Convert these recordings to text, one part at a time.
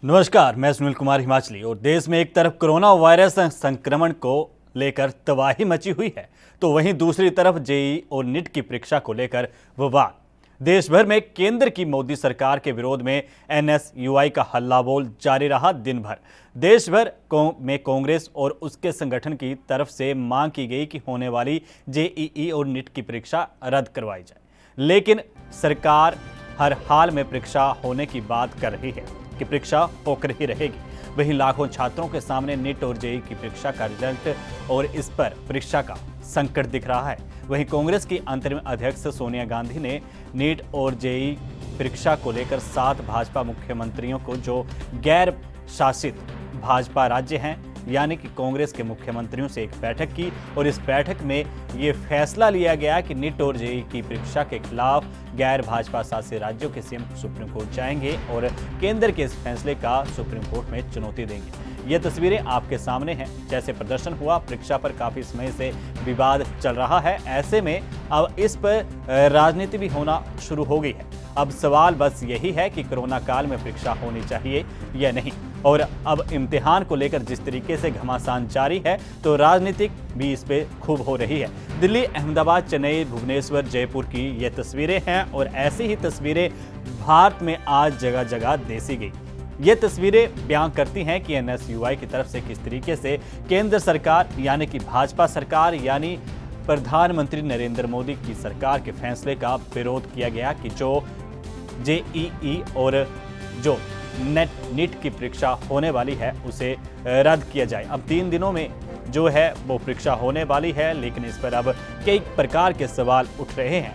नमस्कार, मैं सुनील कुमार हिमाचली। और देश में एक तरफ कोरोना वायरस संक्रमण को लेकर तबाही मची हुई है, तो वहीं दूसरी तरफ जेईई और नीट की परीक्षा को लेकर विवाद। देश भर में केंद्र की मोदी सरकार के विरोध में एनएसयूआई का हल्ला बोल जारी रहा। दिन भर देश भर में कांग्रेस और उसके संगठन की तरफ से मांग की गई कि होने वाली जेईई और नीट की परीक्षा रद्द करवाई जाए, लेकिन सरकार हर हाल में परीक्षा होने की बात कर रही है कि परीक्षा होकर ही रहेगी। वहीं लाखों छात्रों के सामने नीट और जेईई की परीक्षा का रिजल्ट और इस पर परीक्षा का संकट दिख रहा है। वहीं कांग्रेस की अंतरिम अध्यक्ष सोनिया गांधी ने नीट और जेईई परीक्षा को लेकर 7 भाजपा मुख्यमंत्रियों को, जो गैर शासित भाजपा राज्य हैं, यानी कि कांग्रेस के मुख्यमंत्रियों से एक बैठक की और इस बैठक में ये फैसला लिया गया कि नीट और जेईई की परीक्षा के खिलाफ गैर भाजपा शासित राज्यों के सीएम सुप्रीम कोर्ट जाएंगे और केंद्र के इस फैसले का सुप्रीम कोर्ट में चुनौती देंगे। ये तस्वीरें आपके सामने हैं। जैसे प्रदर्शन हुआ, परीक्षा पर काफी समय से विवाद चल रहा है। ऐसे में अब इस पर राजनीति भी होना शुरू हो गई है। अब सवाल बस यही है कि कोरोना काल में परीक्षा होनी चाहिए या नहीं। और अब इम्तिहान को लेकर जिस तरीके से घमासान जारी है, तो राजनीतिक भी इस पे खूब हो रही है। दिल्ली, अहमदाबाद, चेन्नई, भुवनेश्वर, जयपुर की ये तस्वीरें हैं और ऐसी ही तस्वीरें भारत में आज जगह जगह देखी गई। ये तस्वीरें बयान करती हैं कि एनएसयूआई की तरफ से किस तरीके से केंद्र सरकार यानी कि भाजपा सरकार यानी प्रधानमंत्री नरेंद्र मोदी की सरकार के फैसले का विरोध किया गया कि जो जेईई और जो नीट की परीक्षा होने वाली है उसे रद्द किया जाए। अब 3 दिनों में जो है वो परीक्षा होने वाली है, लेकिन इस पर अब कई प्रकार के सवाल उठ रहे हैं।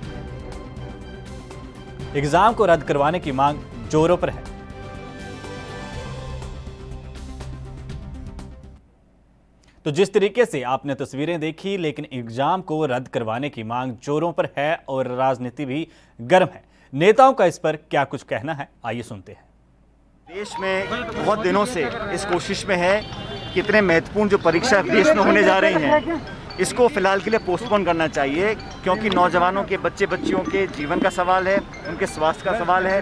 एग्जाम को रद्द करवाने की मांग जोरों पर है। तो जिस तरीके से आपने तस्वीरें देखी, लेकिन एग्जाम को रद्द करवाने की मांग जोरों पर है और राजनीति भी गर्म है। नेताओं का इस पर क्या कुछ कहना है, आइए सुनते हैं। देश में बहुत दिनों से इस कोशिश में है कि इतने महत्वपूर्ण जो परीक्षा देश में होने जा रही हैं, इसको फिलहाल के लिए पोस्टपोन करना चाहिए, क्योंकि नौजवानों के बच्चे बच्चियों के जीवन का सवाल है, उनके स्वास्थ्य का सवाल है।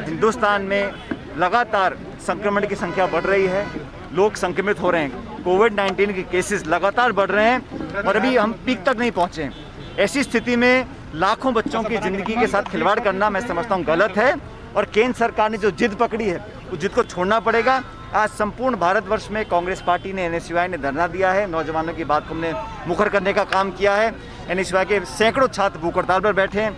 हिंदुस्तान में लगातार संक्रमण की संख्या बढ़ रही है, लोग संक्रमित हो रहे हैं, कोविड-19 के केसेस लगातार बढ़ रहे हैं और अभी हम पीक तक नहीं पहुँचे। ऐसी स्थिति में लाखों बच्चों की ज़िंदगी के साथ खिलवाड़ करना मैं समझता हूँ गलत है और केंद्र सरकार ने जो जिद पकड़ी है उस जिद को छोड़ना पड़ेगा। आज संपूर्ण भारतवर्ष में कांग्रेस पार्टी ने, एनएसयूआई ने धरना दिया है, नौजवानों की बात को हमने मुखर करने का काम किया है। एनएसयूआई के सैकड़ों छात्र भूख हड़ताल पर बैठे हैं।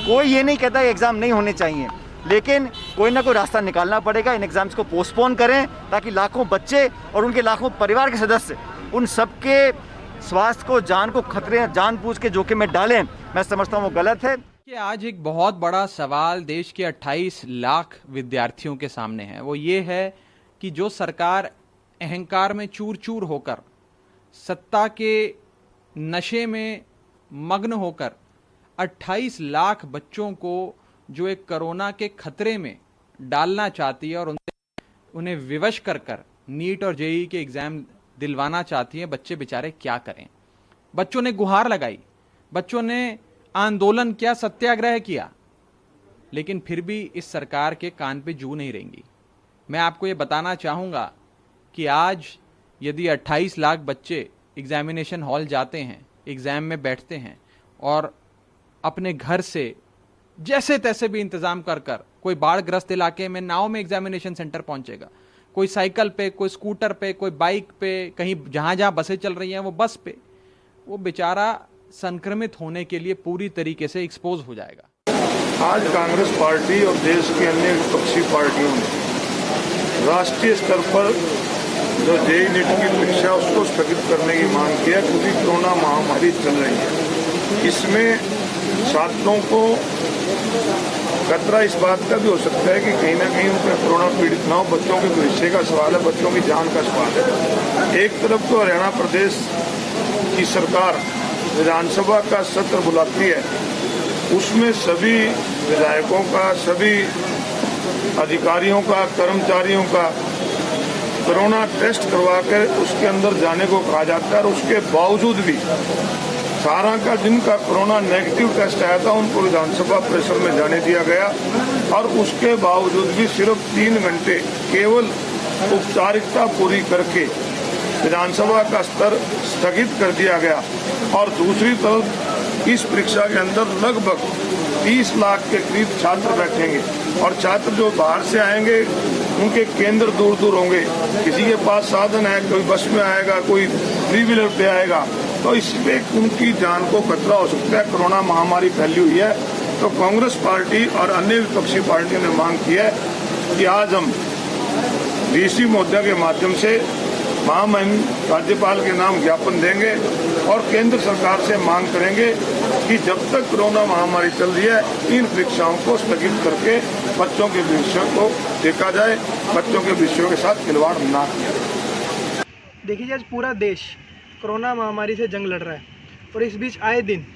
कोई ये नहीं कहता एग्जाम नहीं होने चाहिए, लेकिन कोई ना कोई रास्ता निकालना पड़ेगा। इन एग्जाम्स को पोस्टपोन करें ताकि लाखों बच्चे और उनके लाखों परिवार के सदस्य उन सबके स्वास्थ्य को, जान को खतरे, जानबूझ के जोखिम में डालें। मैं समझता हूँ वो गलत है। कि आज एक बहुत बड़ा सवाल देश के 28 लाख विद्यार्थियों के सामने है। वो ये है कि जो सरकार अहंकार में चूर चूर होकर, सत्ता के नशे में मग्न होकर 28 लाख बच्चों को जो एक कोरोना के खतरे में डालना चाहती है और उन्हें विवश कर नीट और जेईई के एग्जाम दिलवाना चाहती है, बच्चे बेचारे क्या करें। बच्चों ने गुहार लगाई, बच्चों ने आंदोलन किया, सत्याग्रह किया, लेकिन फिर भी इस सरकार के कान पे जू नहीं रहेंगी। मैं आपको ये बताना चाहूँगा कि आज यदि 28 लाख बच्चे एग्जामिनेशन हॉल जाते हैं, एग्ज़ाम में बैठते हैं और अपने घर से जैसे तैसे भी इंतज़ाम कर कोई बाढ़ग्रस्त इलाके में नाव में एग्जामिनेशन सेंटर पहुँचेगा, कोई साइकिल पे, कोई स्कूटर पे, कोई बाइक पे, कहीं जहाँ जहाँ बसें चल रही हैं वो बस पे, वो बेचारा संक्रमित होने के लिए पूरी तरीके से एक्सपोज हो जाएगा। आज कांग्रेस पार्टी और देश की अन्य विपक्षी पार्टियों ने राष्ट्रीय स्तर पर जो जेईई नीट की परीक्षा उसको स्थगित करने की मांग की है, क्योंकि कोरोना महामारी चल रही है। इसमें छात्रों को खतरा इस बात का भी हो सकता है कि कहीं ना कहीं उनका कोरोना पीड़ित ना हो। बच्चों के भविष्य का सवाल है, बच्चों की जान का सवाल है। एक तरफ तो हरियाणा प्रदेश की सरकार विधानसभा का सत्र बुलाती है, उसमें सभी विधायकों का, सभी अधिकारियों का, कर्मचारियों का कोरोना टेस्ट करवा कर उसके अंदर जाने को कहा जाता है और उसके बावजूद भी 18 का जिनका कोरोना नेगेटिव टेस्ट आया था उनको विधानसभा परिसर में जाने दिया गया और उसके बावजूद भी सिर्फ 3 घंटे केवल औपचारिकता पूरी करके विधानसभा का स्तर स्थगित कर दिया गया। और दूसरी तरफ इस परीक्षा के अंदर लगभग 30 लाख के करीब छात्र बैठेंगे और छात्र जो बाहर से आएंगे उनके केंद्र दूर दूर होंगे। किसी के पास साधन है, कोई बस में आएगा, कोई 3 व्हीलर पे आएगा, तो इसमें उनकी जान को खतरा हो सकता है। कोरोना महामारी फैली हुई है, तो कांग्रेस पार्टी और अन्य विपक्षी पार्टियों ने मांग की है कि आज हम डीसी महोदय के माध्यम से महामहिम राज्यपाल के नाम ज्ञापन देंगे और केंद्र सरकार से मांग करेंगे कि जब तक कोरोना महामारी चल रही है इन परीक्षाओं को स्थगित करके बच्चों के भविष्य को देखा जाए, बच्चों के भविष्यों के साथ खिलवाड़ ना किया जाए। देखिए, आज पूरा देश कोरोना महामारी से जंग लड़ रहा है और इस बीच आए दिन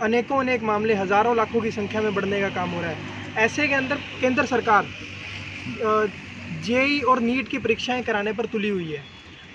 अनेक मामले हज़ारों लाखों की संख्या में बढ़ने का काम हो रहा है। ऐसे के अंदर केंद्र सरकार जेईई और नीट की परीक्षाएं कराने पर तुली हुई है।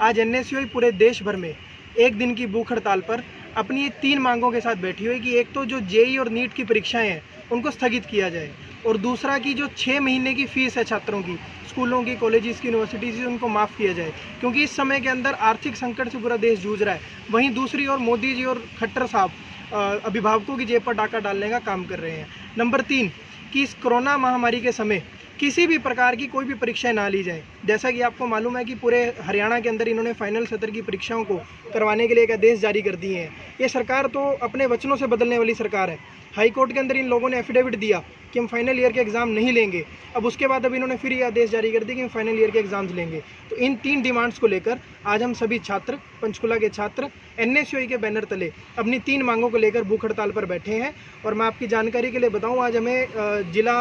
आज एनएसयूआई पूरे देश भर में एक दिन की भूख हड़ताल पर अपनी 3 मांगों के साथ बैठी हुई कि एक तो जो जेईई और नीट की परीक्षाएं हैं उनको स्थगित किया जाए और दूसरा कि जो 6 महीने की फ़ीस है छात्रों की, स्कूलों की, कॉलेजेस की, यूनिवर्सिटीज़ की, उनको माफ़ किया जाए, क्योंकि इस समय के अंदर आर्थिक संकट से पूरा देश जूझ रहा है। वहीं दूसरी ओर मोदी जी और खट्टर साहब अभिभावकों की जेब पर डाका डालने का काम कर रहे हैं। नंबर 3 कि इस कोरोना महामारी के समय किसी भी प्रकार की कोई भी परीक्षाएं ना ली जाए। जैसा कि आपको मालूम है कि पूरे हरियाणा के अंदर इन्होंने फाइनल सत्र की परीक्षाओं को करवाने के लिए एक आदेश जारी कर दिए हैं। ये सरकार तो अपने वचनों से बदलने वाली सरकार है। हाई कोर्ट के अंदर इन लोगों ने एफिडेविट दिया कि हम फाइनल ईयर के एग्ज़ाम नहीं लेंगे। अब उसके बाद अब इन्होंने फिर ये आदेश जारी कर दिया कि हम फाइनल ईयर के एग्ज़ाम्स लेंगे। तो इन 3 डिमांड्स को लेकर आज हम सभी छात्र, पंचकुला के छात्र एनएसयूआई के बैनर तले अपनी 3 मांगों को लेकर भूख हड़ताल पर बैठे हैं। और मैं आपकी जानकारी के लिए बताऊं, आज हमें जिला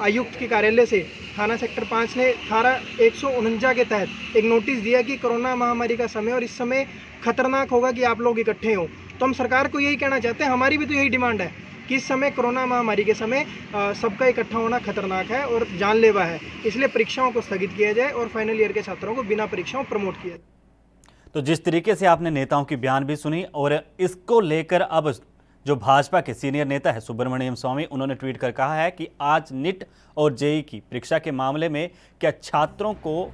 आयुक्त के कार्यालय से थाना सेक्टर 5 ने धारा 149 के तहत एक नोटिस दिया कि कोरोना महामारी का समय और इस समय खतरनाक होगा कि आप लोग इकट्ठे हों। तो हम सरकार को यही कहना चाहते हैं, हमारी भी तो यही डिमांड है कि इस समय कोरोना महामारी के समय सबका इकट्ठा होना खतरनाक है और जानलेवा है, इसलिए परीक्षाओं को स्थगित किया जाए और फाइनल ईयर के छात्रों को बिना परीक्षाओं प्रमोट किया जाए। तो जिस तरीके से आपने नेताओं की बयान भी सुनी और इसको लेकर अब जो भाजपा के सीनियर नेता है सुब्रमण्यम स्वामी, उन्होंने ट्वीट कर कहा है कि आज नीट और जेईई की परीक्षा के मामले में क्या छात्रों को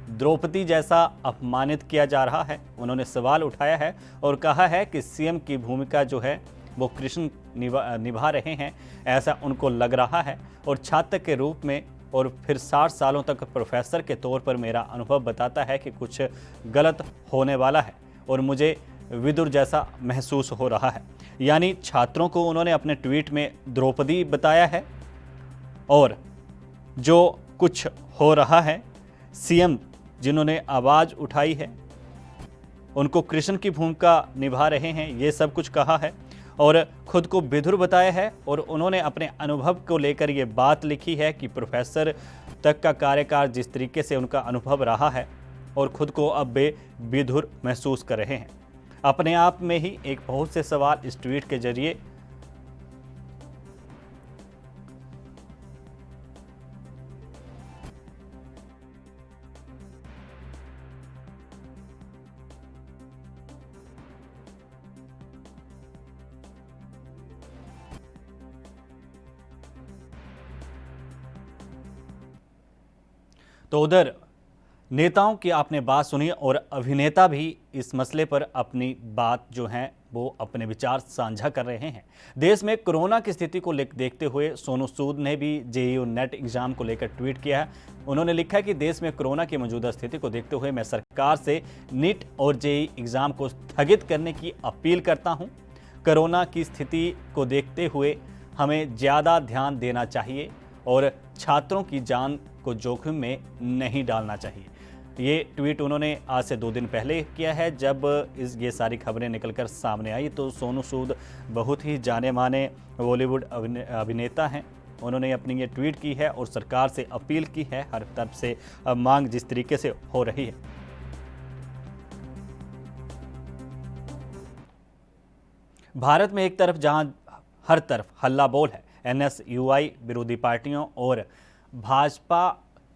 द्रौपदी जैसा अपमानित किया जा रहा है। उन्होंने सवाल उठाया है और कहा है कि सीएम की भूमिका जो है वो कृष्ण निभा रहे हैं, ऐसा उनको लग रहा है और छात्र के रूप में और फिर 60 सालों तक प्रोफेसर के तौर पर मेरा अनुभव बताता है कि कुछ गलत होने वाला है और मुझे विदुर जैसा महसूस हो रहा है। यानी छात्रों को उन्होंने अपने ट्वीट में द्रौपदी बताया है और जो कुछ हो रहा है, सीएम जिन्होंने आवाज़ उठाई है उनको कृष्ण की भूमिका निभा रहे हैं, ये सब कुछ कहा है और खुद को विदुर बताया है। और उन्होंने अपने अनुभव को लेकर ये बात लिखी है कि प्रोफेसर तक का कार्यकाल जिस तरीके से उनका अनुभव रहा है और खुद को अब वे विदुर महसूस कर रहे हैं। अपने आप में ही एक बहुत से सवाल इस ट्वीट के जरिए तो उधर नेताओं की आपने बात सुनी और अभिनेता भी इस मसले पर अपनी बात जो है वो अपने विचार साझा कर रहे हैं। देश में कोरोना की स्थिति को देखते हुए सोनू सूद ने भी जेईई और नेट एग्जाम को लेकर ट्वीट किया है। उन्होंने लिखा है कि देश में कोरोना की मौजूदा स्थिति को देखते हुए मैं सरकार से नीट और जेईई एग्जाम को स्थगित करने की अपील करता हूं। कोरोना की स्थिति को देखते हुए हमें ज़्यादा ध्यान देना चाहिए और छात्रों की जान को जोखिम में नहीं डालना चाहिए। ये ट्वीट उन्होंने आज से 2 दिन पहले किया है। जब ये सारी खबरें निकलकर सामने आई तो सोनू सूद बहुत ही जाने माने बॉलीवुड अभिनेता हैं। उन्होंने अपनी ये ट्वीट की है और सरकार से अपील की है। हर तरफ से मांग जिस तरीके से हो रही है, भारत में एक तरफ जहां हर तरफ हल्ला बोल है, एनएसयूआई विरोधी पार्टियों और भाजपा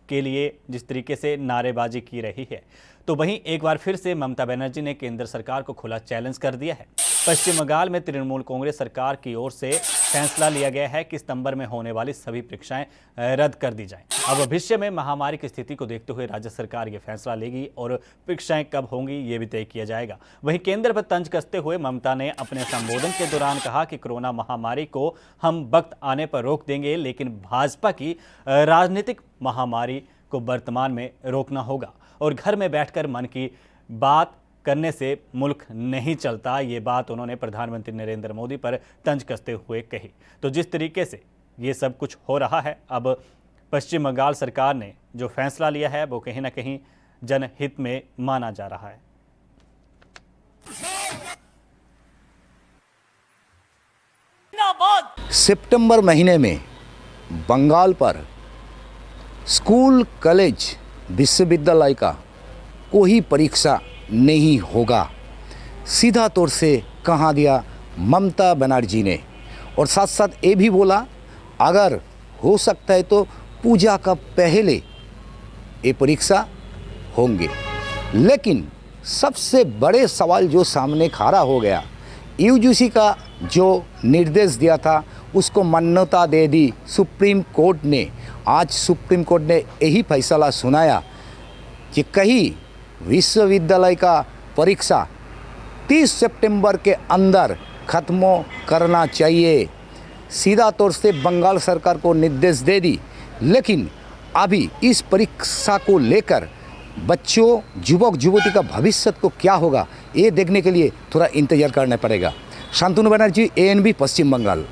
के लिए जिस तरीके से नारेबाजी की रही है, तो वहीं एक बार फिर से ममता बनर्जी ने केंद्र सरकार को खुला चैलेंज कर दिया है। पश्चिम बंगाल में तृणमूल कांग्रेस सरकार की ओर से फैसला लिया गया है कि सितंबर में होने वाली सभी परीक्षाएं रद्द कर दी जाएं। अब भविष्य में महामारी की स्थिति को देखते हुए राज्य सरकार ये फैसला लेगी और परीक्षाएं कब होंगी ये भी तय किया जाएगा। वहीं केंद्र पर तंज कसते हुए ममता ने अपने संबोधन के दौरान कहा कि कोरोना महामारी को हम वक्त आने पर रोक देंगे, लेकिन भाजपा की राजनीतिक महामारी को वर्तमान में रोकना होगा और घर में बैठकर मन की बात करने से मुल्क नहीं चलता। ये बात उन्होंने प्रधानमंत्री नरेंद्र मोदी पर तंज कसते हुए कही। तो जिस तरीके से ये सब कुछ हो रहा है, अब पश्चिम बंगाल सरकार ने जो फैसला लिया है वो कहीं ना कहीं जनहित में माना जा रहा है। सितंबर महीने में बंगाल पर स्कूल, कॉलेज, विश्वविद्यालय का कोई परीक्षा नहीं होगा, सीधा तौर से कहा दिया ममता बनर्जी ने। और साथ साथ ये भी बोला अगर हो सकता है तो पूजा का पहले ये परीक्षा होंगे। लेकिन सबसे बड़े सवाल जो सामने खड़ा हो गया, यूजीसी का जो निर्देश दिया था उसको मान्यता दे दी सुप्रीम कोर्ट ने। आज सुप्रीम कोर्ट ने यही फैसला सुनाया कि कहीं विश्वविद्यालय का परीक्षा 30 सितंबर के अंदर ख़त्म करना चाहिए। सीधा तौर से बंगाल सरकार को निर्देश दे दी, लेकिन अभी इस परीक्षा को लेकर बच्चों, युवक युवती का भविष्य को क्या होगा ये देखने के लिए थोड़ा इंतजार करना पड़ेगा। शांतनु बनर्जी, ANB, पश्चिम बंगाल।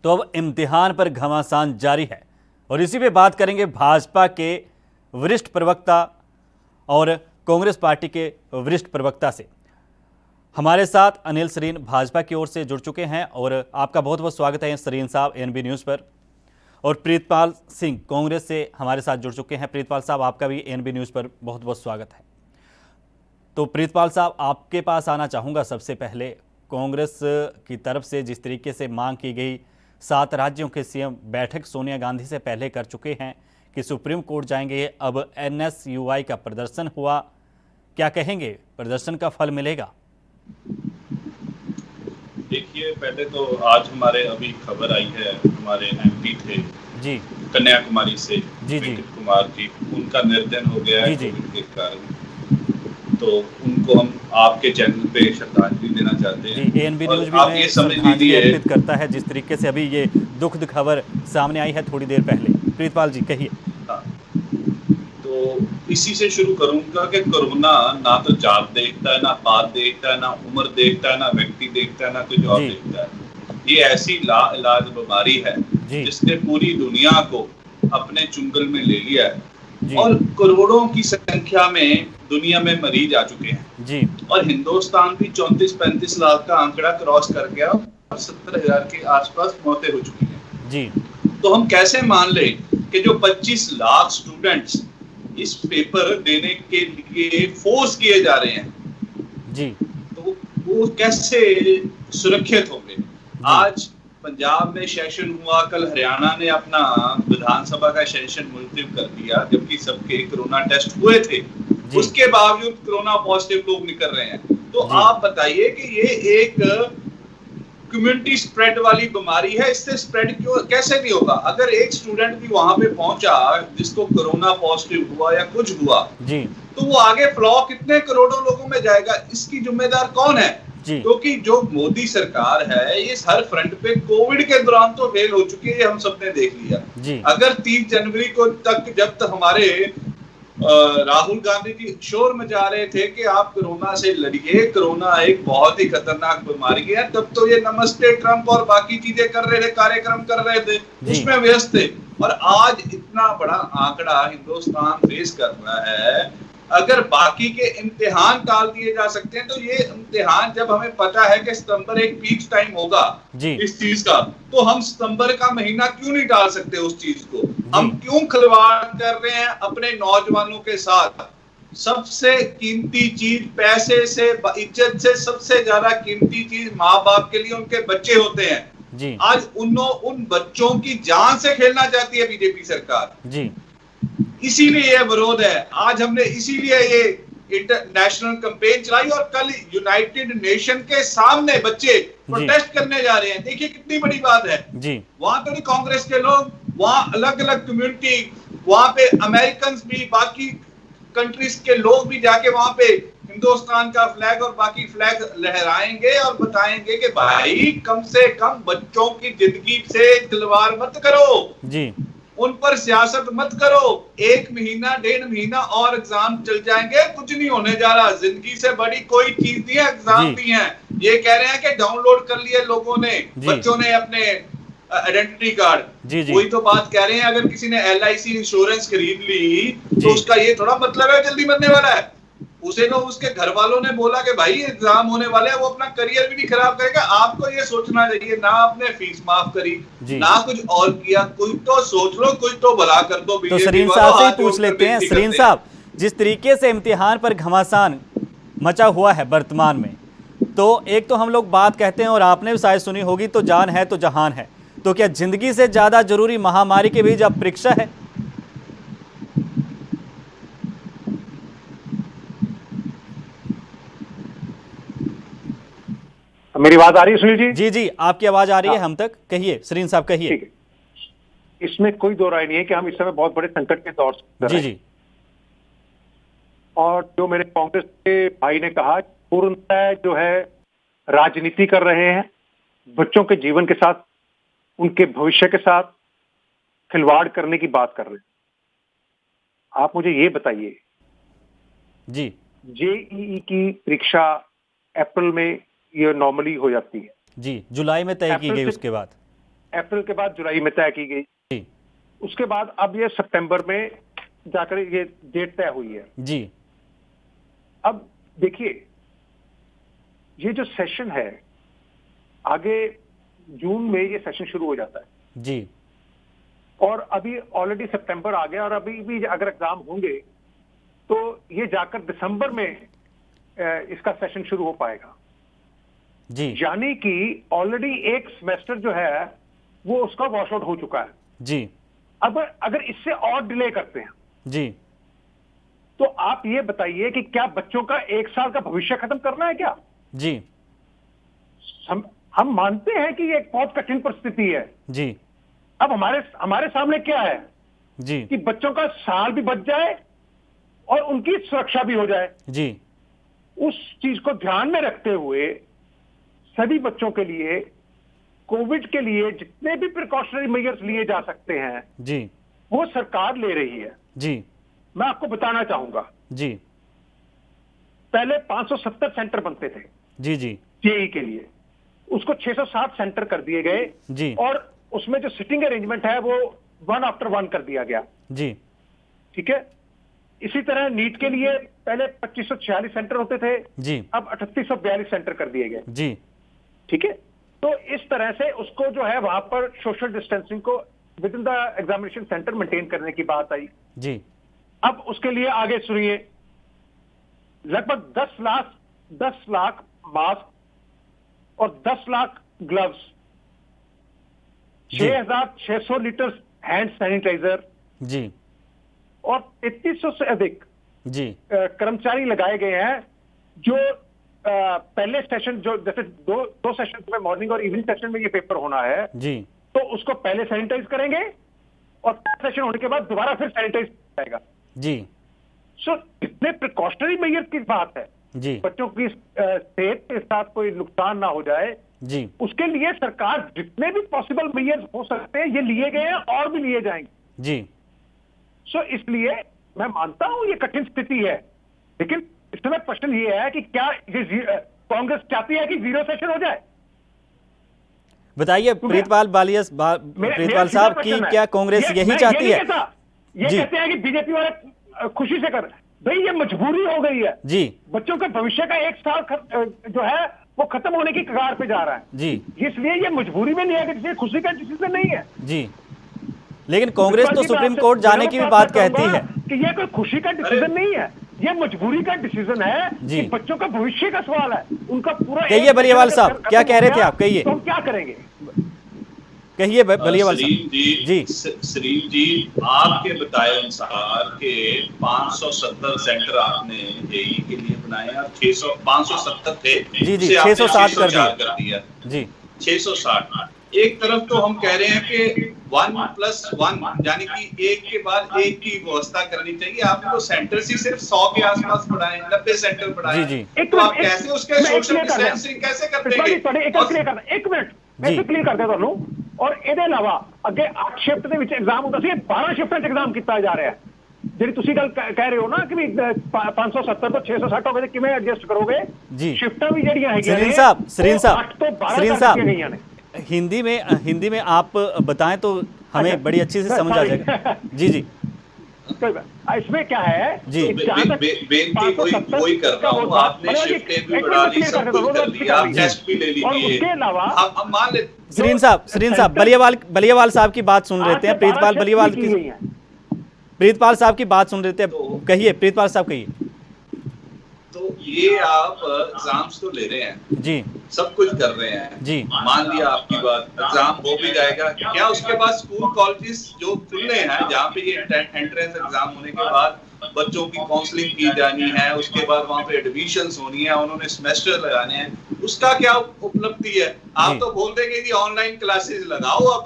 तो अब इम्तिहान पर घमासान जारी है और इसी पे बात करेंगे भाजपा के वरिष्ठ प्रवक्ता और कांग्रेस पार्टी के वरिष्ठ प्रवक्ता से। हमारे साथ अनिल सरीन भाजपा की ओर से जुड़ चुके हैं और आपका बहुत बहुत स्वागत है सरीन साहब ANB न्यूज़ पर। और प्रीतपाल सिंह कांग्रेस से हमारे साथ जुड़ चुके हैं। प्रीतपाल साहब, आपका भी ANB न्यूज़ पर बहुत बहुत स्वागत है। तो प्रीतपाल साहब, आपके पास आना चाहूँगा सबसे पहले। कांग्रेस की तरफ से जिस तरीके से मांग की गई, 7 राज्यों के CM बैठक सोनिया गांधी से पहले कर चुके हैं कि सुप्रीम कोर्ट जाएंगे। अब NSUI का प्रदर्शन हुआ, क्या कहेंगे, प्रदर्शन का फल मिलेगा? देखिए, पहले तो आज हमारे अभी खबर आई है, हमारे MP थे जी कन्याकुमारी से जी कुमार जी, उनका निर्धन हो गया है जी कोविड के कारण। तो उनको हम आपके चैनल पे श्रद्धांजलि देना चाहते हैं। ANB न्यूज़ भी आप ये समझ श्रद्धांजलि लीजिए अर्पित करता है जिस तरीके से अभी ये दुखद खबर सामने आई है थोड़ी देर पहले। प्रीतपाल जी, कहिए। हाँ, तो इसी से शुरू करूंगा कि कोरोना ना तो जात देखता है, ना पात देखता है, ना उम्र देखता है, ना व्यक्ति देखता है, ना कुछ और देखता है। ये ऐसी इलाज बीमारी है जिसने पूरी दुनिया को अपने चुंगल में ले लिया है और करोड़ों की संख्या में दुनिया में मरीज आ चुके हैं जी। और हिंदुस्तान भी 34-35 लाख का आंकड़ा क्रॉस कर गया और 70,000 के आसपास मौतें हो चुकी हैं जी। तो हम कैसे मान लें कि जो 25 लाख स्टूडेंट्स इस पेपर देने के लिए फोर्स किए जा रहे हैं जी, तो वो कैसे सुरक्षित होंगे? आज पंजाब में सेशन हुआ, कल हरियाणा ने अपना विधानसभा का सेशन मुलतवी कर दिया, जबकि सबके कोरोना टेस्ट हुए थे, उसके बावजूद कोरोना पॉजिटिव लोग निकल रहे हैं। तो आप बताइए कि ये एक कम्युनिटी स्प्रेड वाली बीमारी है, इससे स्प्रेड क्यों कैसे नहीं होगा? अगर एक स्टूडेंट भी वहां पे पहुंचा जिसको कोरोना पॉजिटिव हुआ या कुछ हुआ जी, तो वो आगे फ्लॉ कितने करोड़ों लोगों में जाएगा? इसकी जिम्मेदार कौन है? क्योंकि जो मोदी सरकार है ये हर फ्रंट पे कोविड के दौरान तो फेल हो चुकी है, हम सबने देख लिया। अगर 30 जनवरी को तक जब तक हमारे राहुल गांधी जी शोर मचा रहे थे कि आप कोरोना से लड़िए, कोरोना एक बहुत ही खतरनाक बीमारी है, तब तो ये नमस्ते ट्रंप और बाकी चीजें कर रहे थे, कार्यक्रम कर रहे थे, उसमें व्यस्त थे। और आज इतना बड़ा आंकड़ा हिंदुस्तान फेस कर रहा है, अगर बाकी के इम्तिहान टाल दिए जा सकते हैं तो ये इम्तिहान जब हमें पता है कि सितंबर एक पीक टाइम होगा इस चीज का, तो हम सितंबर का महीना क्यों नहीं डाल सकते उस चीज को? हम क्यों खिलवाड़ कर रहे हैं अपने नौजवानों के साथ? सबसे कीमती चीज, पैसे से, इज्जत से सबसे ज्यादा कीमती चीज माँ बाप के लिए उनके बच्चे होते हैं। आज उन बच्चों की जान से खेलना चाहती है बीजेपी सरकार जी। इसीलिए यह विरोध है। आज हमने इसीलिए ये इंटरनेशनल कैंपेन चलाई और कल यूनाइटेड नेशन के सामने बच्चे प्रोटेस्ट करने जा रहे हैं। देखिए कितनी बड़ी बात है जी। वहां तो नहीं कांग्रेस के लोग, वहां अलग अलग कम्युनिटी, वहां पे अमेरिकन भी, बाकी कंट्रीज के लोग भी जाके वहां पे हिंदुस्तान का फ्लैग और बाकी फ्लैग लहराएंगे और बताएंगे कि भाई कम से कम बच्चों की जिंदगी से खिलवाड़ मत करो जी, उन पर सियासत मत करो। 1 महीना 1.5 महीना और एग्जाम चल जाएंगे, कुछ नहीं होने जा रहा। जिंदगी से बड़ी कोई चीज नहीं है, एग्जाम नहीं है। ये कह रहे हैं कि डाउनलोड कर लिए लोगों ने, बच्चों ने अपने आइडेंटिटी कार्ड। वही तो बात कह रहे हैं, अगर किसी ने LIC इंश्योरेंस खरीद ली तो उसका ये थोड़ा मतलब है जल्दी मरने वाला है। उसे तो उसके घर वालों ने बोला कि भाई एग्जाम होने वाले हैं, वो अपना करियर भी नहीं खराब करेगा। आपको ये सोचना चाहिए, ना आपने फीस माफ करी, ना कुछ और किया, कुछ तो सोच लो, कुछ तो भला कर दो। तो सरीन साहब से ही पूछ लेते हैं। सरीन साहब, जिस तरीके से इम्तिहान पर घमासान मचा हुआ है वर्तमान में, तो एक तो हम लोग बात कहते हैं और आपने भी शायद सुनी होगी, तो जान है तो जहान है। तो क्या जिंदगी से ज्यादा जरूरी महामारी के बीच अब परीक्षा है? मेरी आवाज आ रही है सुनील जी? जी जी, आपकी आवाज आ रही है हम तक। कहिए सरीन साहब, कहिए। ठीक है, इसमें कोई दो राय नहीं है कि हम इस समय बहुत बड़े संकट के दौर से जी जी। और जो मेरे कांग्रेस के भाई ने कहा, पूर्णतः जो है राजनीति कर रहे हैं, बच्चों के जीवन के साथ, उनके भविष्य के साथ खिलवाड़ करने की बात कर रहे हैं। आप मुझे ये बताइए जी, JEE की परीक्षा अप्रैल में ये नॉर्मली हो जाती है जी, जुलाई में तय की गई, उसके बाद अप्रैल के बाद जुलाई में तय की गई जी, उसके बाद अब ये सितंबर में जाकर ये डेट तय हुई है जी। अब देखिए, ये जो सेशन है, आगे जून में ये सेशन शुरू हो जाता है जी, और अभी ऑलरेडी सितंबर आ गया और अभी भी अगर एग्जाम होंगे तो ये जाकर दिसंबर में इसका सेशन शुरू हो पाएगा जी, यानी कि ऑलरेडी एक सेमेस्टर जो है वो उसका वॉश आउट हो चुका है जी। अब अगर इससे और डिले करते हैं जी, तो आप ये बताइए कि क्या बच्चों का 1 साल का भविष्य खत्म करना है क्या? जी, हम मानते हैं कि ये एक बहुत कठिन परिस्थिति है जी। अब हमारे सामने क्या है जी, कि बच्चों का साल भी बच जाए और उनकी सुरक्षा भी हो जाए। जी, उस चीज को ध्यान में रखते हुए सभी बच्चों के लिए कोविड के लिए जितने भी प्रिकॉशनरी मेजर्स लिए जा सकते हैं जी, वो सरकार ले रही है। जी, मैं आपको बताना चाहूंगा, जी, पहले 570 सेंटर बनते थे जी, जी, जेई के लिए, उसको 660 सेंटर कर दिए गए जी, और उसमें जो सिटिंग अरेंजमेंट है वो 1 आफ्टर 1 कर दिया गया। जी, ठीक है, इसी तरह नीट के लिए पहले 2546 सेंटर होते थे, जी, अब 3842 सेंटर कर दिए गए। जी, ठीक है, तो इस तरह से उसको जो है वहां पर सोशल डिस्टेंसिंग को with in the examination centre maintain करने की बात आई। जी, अब उसके लिए आगे सुनिए, लगभग 10 लाख मास्क और 10 lakh gloves, 6,600 litre hand sanitiser जी, और 3300 से अधिक जी, कर्मचारी लगाए गए हैं जो पहले सेशन, जो जैसे दो सेशन में मॉर्निंग और इवनिंग सेशन में ये पेपर होना है, जी, तो उसको पहले सैनिटाइज करेंगे और सेशन होने के बाद दोबारा फिर सैनिटाइज जाएगा। जी, सो इतने प्रिकॉशनरी मेजर की बात है, जी, बच्चों की सेहत के साथ कोई नुकसान ना हो जाए, जी, उसके लिए सरकार जितने भी पॉसिबल मेजर्स हो सकते हैं ये लिए गए हैं और भी लिए जाएंगे। जी। सो इसलिए मैं मानता हूं ये कठिन स्थिति है, लेकिन इसमें प्रश्न ये है कि क्या ये कांग्रेस चाहती है कि 0 सेशन हो जाए? बताइए प्रीतपाल प्रीतपाल साहब की क्या कांग्रेस यही चाहती है? ये कहते हैं कि बीजेपी वाले खुशी से कर, भाई ये मजबूरी हो गई है जी, बच्चों के भविष्य का 1 साल जो है वो खत्म होने की कगार पे जा रहा है जी, इसलिए ये मजबूरी में नहीं है, खुशी का डिसीजन नहीं है जी। लेकिन कांग्रेस तो सुप्रीम कोर्ट जाने की भी बात कहती है कि ये कोई खुशी का डिसीजन नहीं है, ये मजबूरी का डिसीजन है कि बच्चों का भविष्य का सवाल है, उनका पूरा। कहिए बलियावाल साहब, क्या कह रहे थे आप? कहिए। तो हम क्या करेंगे? कहिए बलियावाल सलीम जी। सलीम जी, आपके बताए अनुसार के 570 सेंटर आपने जेई के लिए बनाए और 570 थे, जी जी, उसे आपने 660 कर 604 दिया कर दिया। जी 660। एक तरफ तो हम कह रहे हैं कि 1+1 यानी कि एक के बाद एक की व्यवस्था करनी चाहिए। आपने तो सेंटर ही सिर्फ 100 के आसपास बढ़ाए, 90 सेंटर बढ़ाए, जी जी तो आप कैसे उसके सोशल डिस्टेंसिंग कैसे कर देंगे? एक मिनट मैं जी। क्लियर कर देता हूं। और ਇਹਦੇ ਇਲਾਵਾ ਅੱਗੇ 8 ਸ਼ਿਫਟ ਦੇ ਵਿੱਚ ਐਗਜ਼ਾਮ ਹੁੰਦਾ ਸੀ, 12 ਸ਼ਿਫਟਾਂ 'ਚ ਐਗਜ਼ਾਮ ਕੀਤਾ ਜਾ ਰਿਹਾ ਹੈ। ਜਿਹੜੀ ਤੁਸੀਂ ਗੱਲ ਕਹਿ ਰਹੇ ਹੋ ਨਾ ਕਿ ਵੀ 570 ਤੋਂ 660 ਹੋ ਗਏ, ਕਿਵੇਂ ਐਡਜਸਟ ਕਰੋਗੇ? जी ਸ਼ਿਫਟਾਂ ਵੀ ਜਿਹੜੀਆਂ ਹੈਗੀਆਂ सरीन साहब, सरीन साहब, 8 ਤੋਂ 12 सरीन कर साहब, ਦਿੱਤੀਆਂ गईਆਂ ने। हिंदी में आप बताएं तो हमें अच्छा, बड़ी अच्छी से समझ आ sorry। जाएगा। जी जी इसमें क्या है जी। बेनती वही कर रहा हूँ, आपने शिफ्टें भी बढ़ा ली, सब कुछ कर लिया, आप टेस्ट भी ले लीजिए। उसके अलावा हम मान ले सरीन साहब बलियावाल साहब की बात सुन रहे थे, प्रीतपाल साहब की बात सुन रहे थे। कहिए प्रीतपाल साहब, कहिए। तो ये आप एग्जाम्स तो ले रहे हैं जी, सब कुछ कर रहे हैं जी। मान लिया आपकी बात, एग्जाम हो भी जाएगा, क्या उसके बाद स्कूल कॉलेजेस जो खुलने हैं जहाँ पे ये एंट्रेंस एग्जाम होने के बाद बच्चों की काउंसलिंग की जानी है, उसके बाद वहाँ पे एडमिशंस होनी है, उन्होंने सेमेस्टर लगाने हैं, उसका क्या उपलब्धि है? आप जी। तो बोल देंगे कि ऑनलाइन क्लासेस लगाओ, अब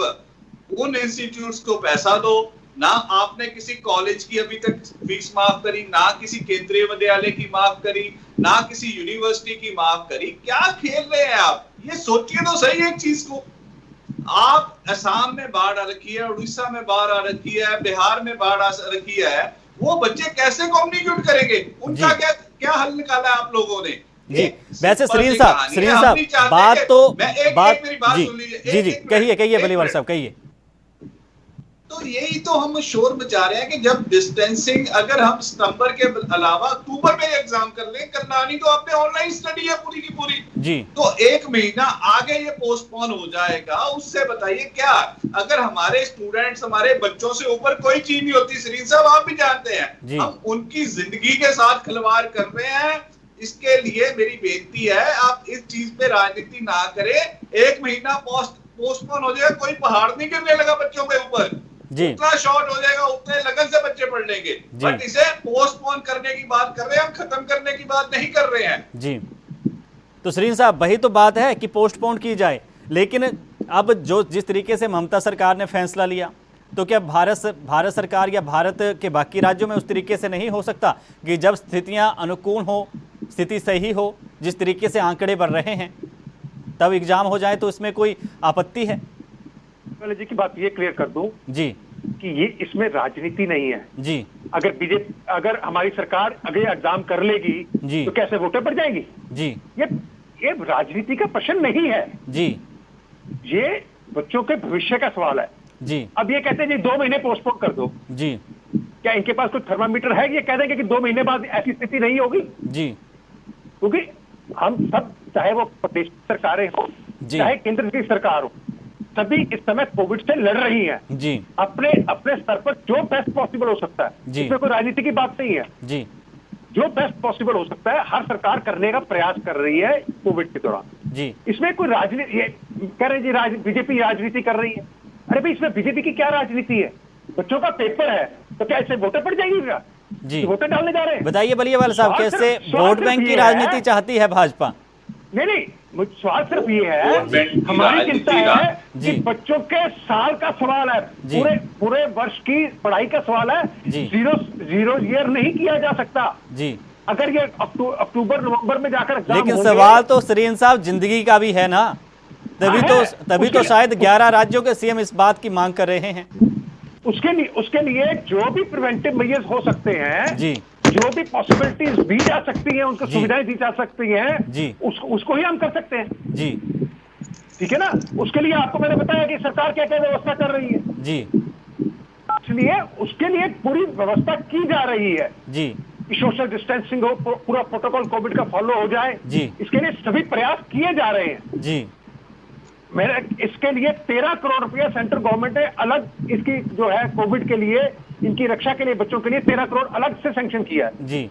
उन इंस्टीट्यूट्स को पैसा दो ना। आपने किसी कॉलेज की अभी तक फीस माफ करी, ना किसी केंद्रीय विद्यालय की माफ करी, ना किसी यूनिवर्सिटी की माफ करी। क्या खेल रहे हैं आप? ये सोचिए तो सही एक चीज को। आप असम में बाढ़ आ रखी है, उड़ीसा में बाढ़ आ रखी है, बिहार में बाढ़ आ रखी है, वो बच्चे कैसे कम्युनिकेट करेंगे? उनका क्या हल निकाला है आप लोगों ने? जी वैसे सरीन साहब बात तो बात जी जी कहिए बलियावाल साहब, कहिए। तो यही तो हम शोर मचा रहे हैं कि जब डिस्टेंसिंग, अगर हम सितंबर के अलावा अक्टूबर में एग्जाम कर लें, करनानी तो आपने ऑनलाइन स्टडी है पूरी की पूरी जी। तो 1 महीना आगे ये पोस्टपोन हो जाएगा, उससे बताइए क्या? अगर हमारे स्टूडेंट्स, हमारे बच्चों से ऊपर कोई चीज नहीं होती सरीन साहब, आप भी जानते हैं। हम उनकी जिंदगी के साथ खिलवाड़ कर रहे हैं। इसके लिए मेरी बेनती है, आप इस चीज पे राजनीति ना करें। 1 महीना पोस्टपोन हो जाएगा, कोई पहाड़ नहीं गिरने लगा बच्चों के ऊपर, उतना शॉर्ट हो जाएगा, उतने लगन से बच्चे पढ़ लेंगे। बट इसे पोस्टपोन करने की बात कर रहे हैं हम, खत्म करने की बात नहीं कर रहे हैं जी। तो सरीन साहब वही तो बात है कि पोस्टपोन की जाए, लेकिन अब जिस तरीके से ममता सरकार ने फैसला लिया, तो क्या भारत सरकार या भारत के बाकी राज्यों में उस तरीके से नहीं हो सकता कि जब स्थितियां अनुकूल हो, स्थिति सही हो, जिस तरीके से आंकड़े बढ़ रहे हैं, तब एग्जाम हो जाए? तो इसमें कोई आपत्ति है? जी की बात ये क्लियर कर दूं जी कि ये इसमें राजनीति नहीं है जी। अगर हमारी सरकार अगर एग्जाम कर लेगी जी तो कैसे वोटें पड़ जाएंगी जी। ये राजनीति का प्रश्न नहीं है जी, ये बच्चों के भविष्य का सवाल है जी। अब ये कहते हैं जी 2 महीने पोस्टपोन कर दो जी, क्या इनके पास कोई थर्मामीटर है? ये कह देंगे कि 2 महीने बाद ऐसी स्थिति नहीं होगी जी, क्योंकि हम सब, चाहे वो प्रदेश सरकारें हो चाहे केंद्र की सरकार हो, सभी इस समय कोविड से लड़ रही हैं जी, अपने स्तर पर जो बेस्ट पॉसिबल हो सकता है जी। इसमें कोई राजनीति की बात नहीं है जी, जो बेस्ट पॉसिबल हो सकता है हर सरकार करने का प्रयास कर रही है कोविड के दौरान जी। इसमें कोई राजनीति, ये कह रहे जी बीजेपी राजनीति कर रही है। अरे भाई इसमें बीजेपी की क्या राजनीति है? बच्चों का पेपर है तो क्या इससे वोटें पड़ जाएगी क्या जी? वोटें डालने जा रहे हैं। बताइए बलियावाल साहब, कैसे वोट बैंक की राजनीति चाहती है भाजपा? नहीं, सवाल सिर्फ ये है, हमारी चिंता है कि बच्चों के साल का सवाल है, पूरे वर्ष की पढ़ाई का सवाल है। जीरो ईयर नहीं किया जा सकता जी। अगर ये अक्टूबर नवंबर में जाकर एग्जाम, लेकिन सवाल तो सरीन साहब जिंदगी का भी है ना, तभी तो शायद 11 राज्यों के सीएम इस बात की मांग कर रहे हैं। उसके लिए जो भी प्रिवेंटिव मेजर्स हो सकते हैं जी, जो भी पॉसिबिलिटीज दी जा सकती हैं, उनको सुविधाएं दी जा सकती हैं जी, उसको ही हम कर सकते हैं जी, ठीक है ना? उसके लिए आपको मैंने बताया कि सरकार क्या क्या व्यवस्था कर रही है जी, इसलिए उसके लिए पूरी व्यवस्था की जा रही है जी, कि सोशल डिस्टेंसिंग हो, पूरा प्रोटोकॉल कोविड का फॉलो हो जाए जी, इसके लिए सभी प्रयास किए जा रहे हैं जी। इसके लिए 13 करोड़ रुपया सेंट्रल गवर्नमेंट ने अलग इसकी जो है कोविड के लिए, इनकी रक्षा के लिए, बच्चों के लिए 13 करोड़ अलग से सैंक्शन किया है जी,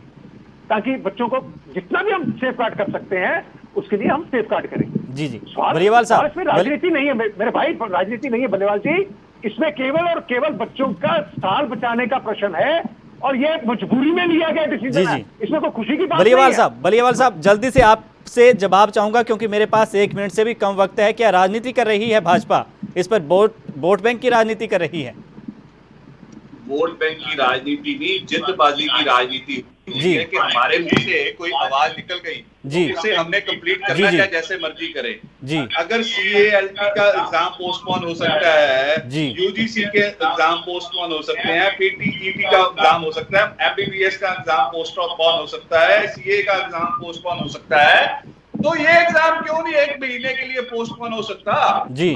ताकि बच्चों को जितना भी हम सेफ गार्ड कर सकते हैं उसके लिए हम सेफ गार्ड करेंगे। जी जी, बलियावाल साहब, इसमें राजनीति नहीं है मेरे भाई, राजनीति नहीं है बल्लेवाल जी। इसमें केवल और केवल बच्चों का साल बचाने का प्रश्न है और ये मजबूरी में लिया गया डिसीजन है। इसमें कोई खुशी की बात नहीं है। बलियावाल साहब, जल्दी से आपसे जवाब चाहूंगा क्योंकि मेरे पास 1 मिनट से भी कम वक्त है। क्या राजनीति कर रही है भाजपा? इस पर वोट बैंक की राजनीति कर रही है? वोट बैंक की राजनीति नहीं, जिद्दबाजी की राजनीति जी है कि हमारे मुंह से कोई आवाज निकल गई जी, तो उसे हमने कंप्लीट करना है, जैसे मर्जी करें जी। अगर CALP का एग्जाम पोस्टपोन हो सकता है जी, UGC के एग्जाम पोस्टपोन हो सकते हैं, PTET का एग्जाम हो सकता है, MBBS का एग्जाम पोस्टपोन हो सकता है, CA का एग्जाम पोस्टपोन हो सकता है, तो ये एग्जाम क्यों नहीं 1 महीने के लिए पोस्टपोन हो सकता?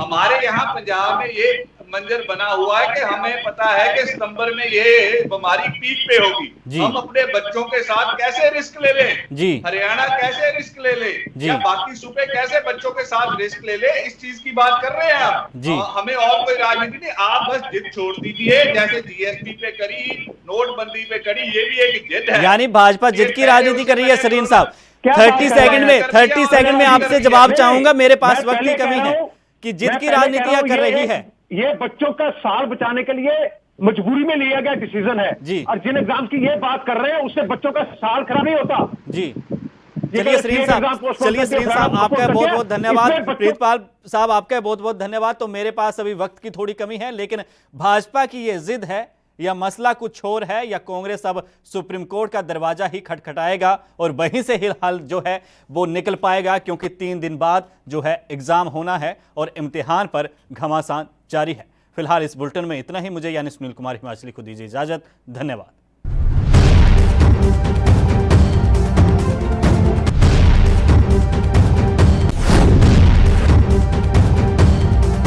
हमारे यहाँ पंजाब में ये मंजर बना हुआ है कि हमें पता है कि सितंबर में ये बीमारी पीक पे होगी, हम अपने बच्चों के साथ कैसे रिस्क ले लें? हरियाणा कैसे रिस्क ले ले या बाकी सूबे कैसे बच्चों के साथ रिस्क ले ले? इस चीज की बात कर रहे हैं आप। हमें और कोई राजनीति नहीं, आप बस जिद छोड़ दीजिए, जैसे GST पे करी, नोटबंदी पे करी, ये भी एक जिद है। यानी भाजपा जिद की राजनीति कर रही है। सरीन साहब, 30 सेकंड में आपसे जवाब चाहूंगा, मेरे पास वक्त की कमी है, कि जिद की राजनीतियां कर रही है। ये बच्चों का साल बचाने के लिए मजबूरी में लिया गया डिसीजन है जी। और जिन एग्जाम की ये बात कर रहे हैं उससे बच्चों का साल खराब नहीं होता जी। चलिए सरीन साहब, आपका बहुत बहुत धन्यवाद। प्रीतपाल साहब, आपका बहुत बहुत धन्यवाद। तो मेरे पास अभी वक्त की थोड़ी कमी है, लेकिन भाजपा की ये जिद है या मसला कुछ और है, या कांग्रेस अब सुप्रीम कोर्ट का दरवाजा ही खटखटाएगा और वहीं से हिलहाल जो है वो निकल पाएगा, क्योंकि 3 दिन बाद जो है एग्जाम होना है और इम्तिहान पर घमासान जारी है। फिलहाल इस बुलेटिन में इतना ही। मुझे यानी सुनील कुमार हिमाचली को दीजिए इजाजत। धन्यवाद।